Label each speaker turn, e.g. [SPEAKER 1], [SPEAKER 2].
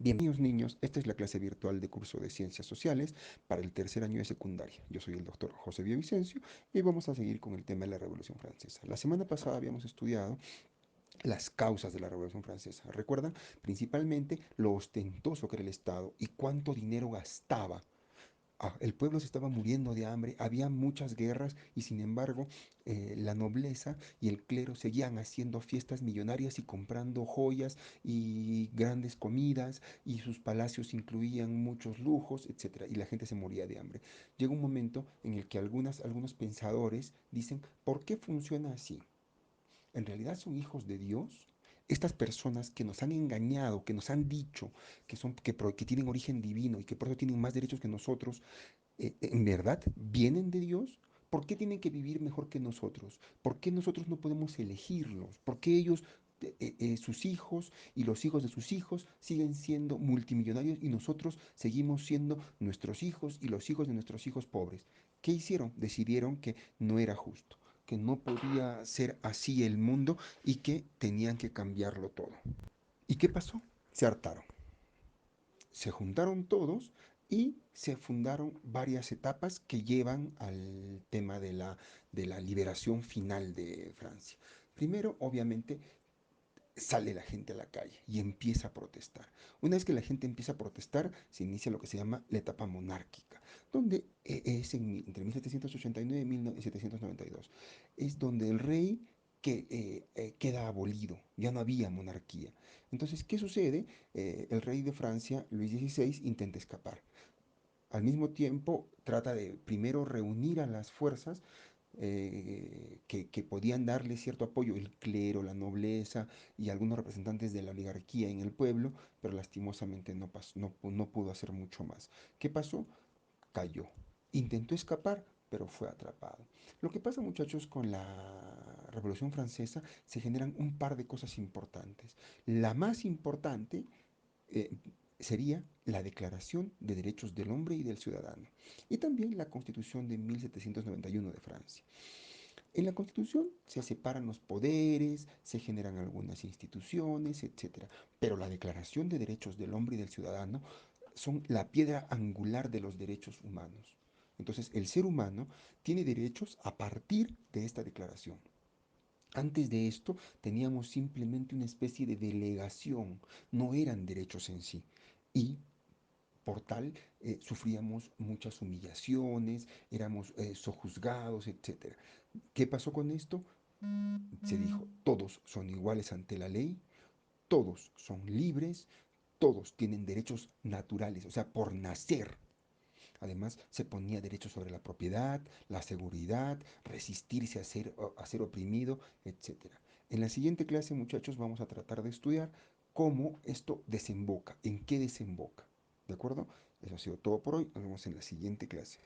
[SPEAKER 1] Bienvenidos niños, esta es la clase virtual de curso de Ciencias Sociales para el tercer año de secundaria. Yo soy el doctor José Villavicencio y vamos a seguir con el tema de la Revolución Francesa. La semana pasada habíamos estudiado las causas de la Revolución Francesa. ¿Recuerdan? Principalmente lo ostentoso que era el Estado y cuánto dinero gastaba. El pueblo se estaba muriendo de hambre, había muchas guerras y sin embargo la nobleza y el clero seguían haciendo fiestas millonarias y comprando joyas y grandes comidas y sus palacios incluían muchos lujos, etcétera, y la gente se moría de hambre. Llega un momento en el que algunos pensadores dicen, ¿por qué funciona así? ¿En realidad son hijos de Dios? Estas personas que nos han engañado, que nos han dicho que tienen origen divino y que por eso tienen más derechos que nosotros, ¿en verdad vienen de Dios? ¿Por qué tienen que vivir mejor que nosotros? ¿Por qué nosotros no podemos elegirlos? ¿Por qué ellos, sus hijos y los hijos de sus hijos siguen siendo multimillonarios y nosotros seguimos siendo nuestros hijos y los hijos de nuestros hijos pobres? ¿Qué hicieron? Decidieron que no era justo, que no podía ser así el mundo y que tenían que cambiarlo todo. ¿Y qué pasó? Se hartaron, se juntaron todos y se fundaron varias etapas que llevan al tema de la liberación final de Francia. Primero, obviamente, sale la gente a la calle y empieza a protestar. Una vez que la gente empieza a protestar, se inicia lo que se llama la etapa monárquica, donde entre 1789 y 1792. Es donde el rey queda abolido, ya no había monarquía. Entonces, ¿qué sucede? El rey de Francia, Luis XVI, intenta escapar. Al mismo tiempo, trata de primero reunir a las fuerzas que podían darle cierto apoyo, el clero, la nobleza y algunos representantes de la oligarquía en el pueblo, pero lastimosamente no pudo hacer mucho más. ¿Qué pasó? Cayó. Intentó escapar, pero fue atrapado. Lo que pasa, muchachos, con la Revolución Francesa, se generan un par de cosas importantes. La más importante eh, sería la Declaración de Derechos del Hombre y del Ciudadano y también la Constitución de 1791 de Francia. En la Constitución se separan los poderes, se generan algunas instituciones, etcétera. Pero la Declaración de Derechos del Hombre y del Ciudadano son la piedra angular de los derechos humanos. Entonces, el ser humano tiene derechos a partir de esta declaración. Antes de esto teníamos simplemente una especie de delegación, no eran derechos en sí. Y por tal sufríamos muchas humillaciones, éramos sojuzgados, etcétera. ¿Qué pasó con esto? Se dijo, todos son iguales ante la ley, todos son libres, todos tienen derechos naturales, o sea, por nacer. Además, se ponía derechos sobre la propiedad, la seguridad, resistirse a ser oprimido, etcétera. En la siguiente clase, muchachos, vamos a tratar de estudiar cómo esto desemboca, en qué desemboca. ¿De acuerdo? Eso ha sido todo por hoy. Nos vemos en la siguiente clase.